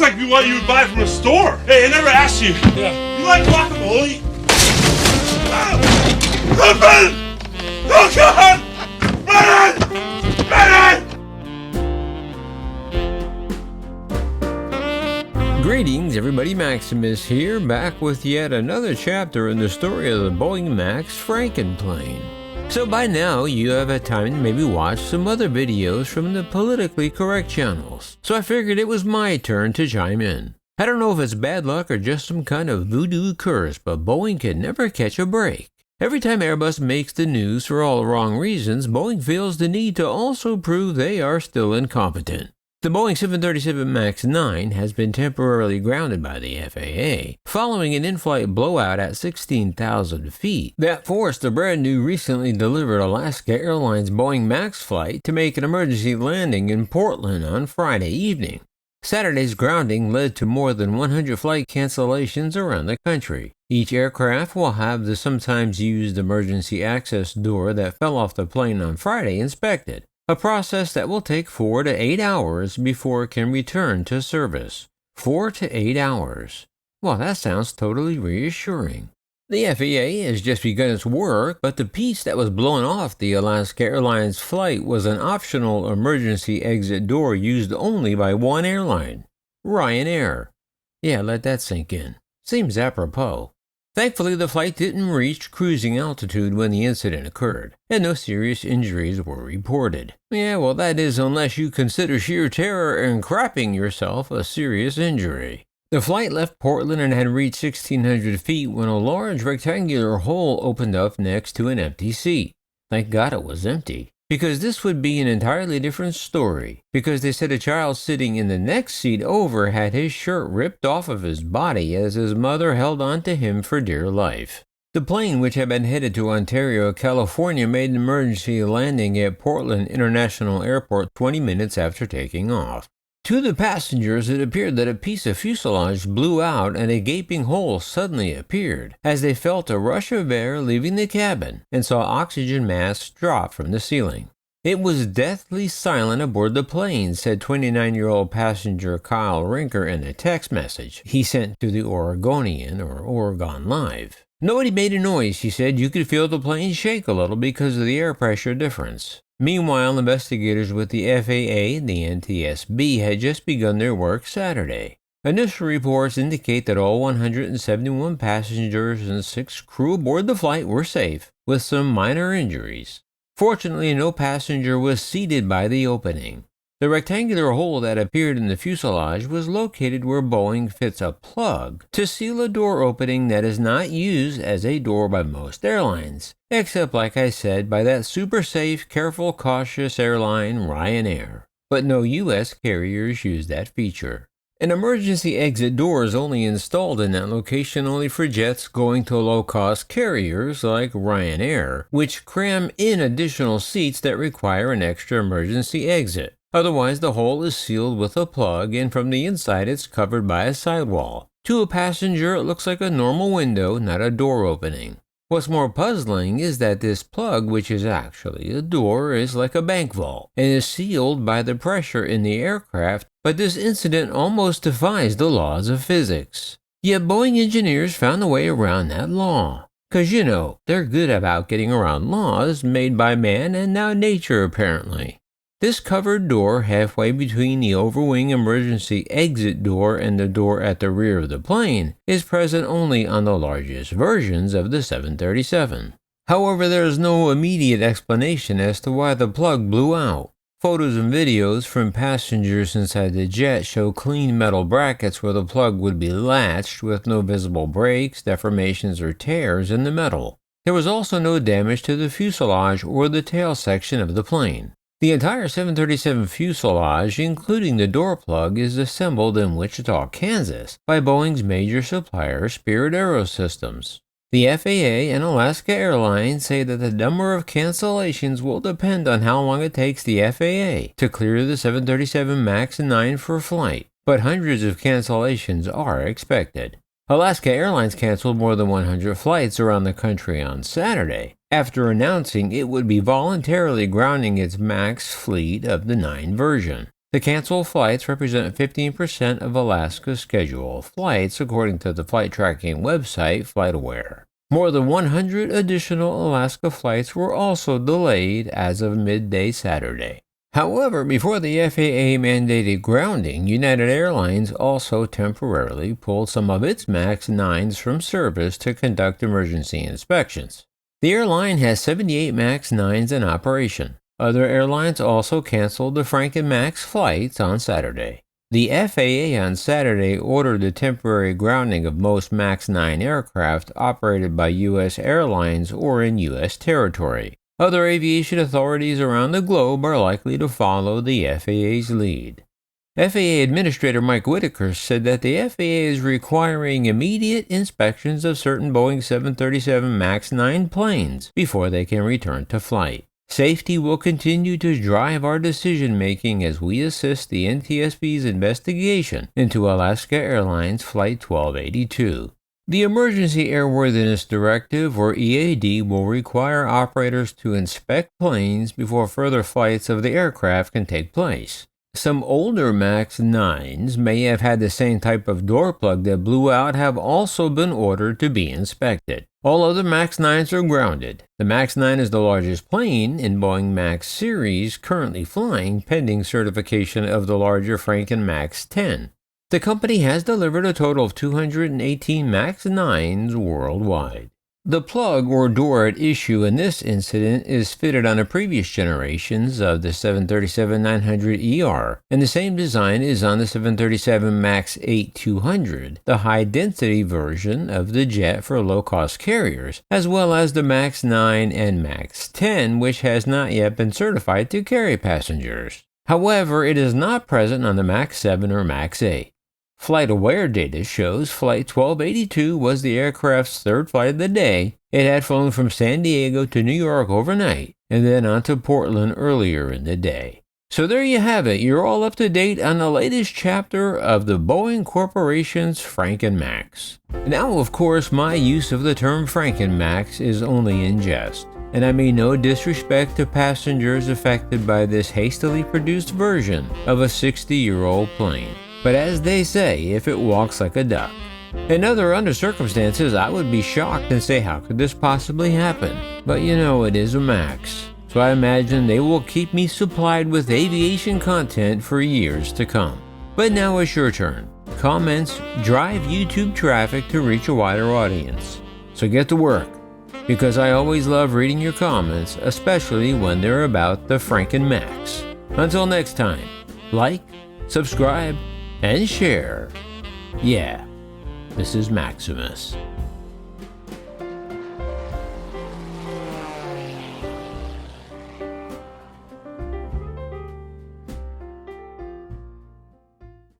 looks like what you would buy from a store. Hey, I never asked you. Yeah. You like guacamole? Oh, God! Run it! Greetings, everybody. Maximus here, back with yet another chapter in the story of the Boeing Max Frankenplane. So by now, you have had time to maybe watch some other videos from the politically correct channels, so I figured it was my turn to chime in. I don't know if it's bad luck or just some kind of voodoo curse, but Boeing can never catch a break. Every time Airbus makes the news for all the wrong reasons, Boeing feels the need to also prove they are still incompetent. The Boeing 737 MAX 9 has been temporarily grounded by the FAA, following an in-flight blowout at 16,000 feet that forced the brand new recently delivered Alaska Airlines Boeing Max flight to make an emergency landing in Portland on Friday evening. Saturday's grounding led to more than 100 flight cancellations around the country. Each aircraft will have the sometimes used emergency access door that fell off the plane on Friday inspected, a process that will take 4 to 8 hours before it can return to service. 4 to 8 hours. Well, that sounds totally reassuring. The FAA has just begun its work, but the piece that was blown off the Alaska Airlines flight was an optional emergency exit door used only by one airline, Ryanair. Yeah, let that sink in. Seems apropos. Thankfully, the flight didn't reach cruising altitude when the incident occurred, and no serious injuries were reported. Yeah, well, that is unless you consider sheer terror and crapping yourself a serious injury. The flight left Portland and had reached 1,600 feet when a large rectangular hole opened up next to an empty seat. Thank God it was empty, because this would be an entirely different story, because they said a child sitting in the next seat over had his shirt ripped off of his body as his mother held on to him for dear life. The plane, which had been headed to Ontario, California, made an emergency landing at Portland International Airport 20 minutes after taking off. To the passengers, it appeared that a piece of fuselage blew out and a gaping hole suddenly appeared as they felt a rush of air leaving the cabin and saw oxygen masks drop from the ceiling. It was deathly silent aboard the plane, said 29-year-old passenger Kyle Rinker in a text message he sent to the Oregonian or Oregon Live. Nobody made a noise, he said. You could feel the plane shake a little because of the air pressure difference. Meanwhile, investigators with the FAA and the NTSB had just begun their work Saturday. Initial reports indicate that all 171 passengers and 6 crew aboard the flight were safe, with some minor injuries. Fortunately, no passenger was seated by the opening. The rectangular hole that appeared in the fuselage was located where Boeing fits a plug to seal a door opening that is not used as a door by most airlines, except, like I said, by that super safe, careful, cautious airline Ryanair. But no U.S. carriers use that feature. An emergency exit door is only installed in that location only for jets going to low-cost carriers like Ryanair, which cram in additional seats that require an extra emergency exit. Otherwise, the hole is sealed with a plug, and from the inside it's covered by a sidewall. To a passenger, it looks like a normal window, not a door opening. What's more puzzling is that this plug, which is actually a door, is like a bank vault, and is sealed by the pressure in the aircraft, but this incident almost defies the laws of physics. Yet Boeing engineers found a way around that law. 'Cause you know, they're good about getting around laws made by man and now nature apparently. This covered door halfway between the overwing emergency exit door and the door at the rear of the plane is present only on the largest versions of the 737. However, there is no immediate explanation as to why the plug blew out. Photos and videos from passengers inside the jet show clean metal brackets where the plug would be latched with no visible breaks, deformations, or tears in the metal. There was also no damage to the fuselage or the tail section of the plane. The entire 737 fuselage, including the door plug, is assembled in Wichita, Kansas, by Boeing's major supplier, Spirit AeroSystems. The FAA and Alaska Airlines say that the number of cancellations will depend on how long it takes the FAA to clear the 737 MAX 9 for flight, but hundreds of cancellations are expected. Alaska Airlines canceled more than 100 flights around the country on Saturday, after announcing it would be voluntarily grounding its MAX fleet of the 9 version. The canceled flights represent 15% of Alaska's scheduled flights, according to the flight tracking website FlightAware. More than 100 additional Alaska flights were also delayed as of midday Saturday. However, before the FAA mandated grounding, United Airlines also temporarily pulled some of its MAX 9s from service to conduct emergency inspections. The airline has 78 MAX 9s in operation. Other airlines also canceled the Franken Max flights on Saturday. The FAA on Saturday ordered the temporary grounding of most MAX 9 aircraft operated by U.S. airlines or in U.S. territory. Other aviation authorities around the globe are likely to follow the FAA's lead. FAA Administrator Mike Whitaker said that the FAA is requiring immediate inspections of certain Boeing 737 MAX 9 planes before they can return to flight. Safety will continue to drive our decision-making as we assist the NTSB's investigation into Alaska Airlines Flight 1282. The Emergency Airworthiness Directive, or EAD, will require operators to inspect planes before further flights of the aircraft can take place. Some older MAX 9s may have had the same type of door plug that blew out have also been ordered to be inspected. All other MAX 9s are grounded. The MAX 9 is the largest plane in Boeing Max series currently flying pending certification of the larger Franken Max 10. The company has delivered a total of 218 MAX 9s worldwide. The plug or door at issue in this incident is fitted on the previous generations of the 737-900ER, and the same design is on the 737 MAX 8-200, the high-density version of the jet for low-cost carriers, as well as the MAX 9 and MAX 10, which has not yet been certified to carry passengers. However, it is not present on the MAX 7 or MAX 8. FlightAware data shows Flight 1282 was the aircraft's third flight of the day. It had flown from San Diego to New York overnight and then on to Portland earlier in the day. So there you have it. You're all up to date on the latest chapter of the Boeing Corporation's Franken Max. Now, of course, my use of the term Franken Max is only in jest, and I mean no disrespect to passengers affected by this hastily produced version of a 60-year-old plane. But as they say, if it walks like a duck. In other circumstances, I would be shocked and say, how could this possibly happen? But you know, it is a Max, so I imagine they will keep me supplied with aviation content for years to come. But now it's your turn. Comments drive YouTube traffic to reach a wider audience. So get to work, because I always love reading your comments, especially when they're about the Franken Max. Until next time, like, subscribe, and share. Yeah, this is Maximus.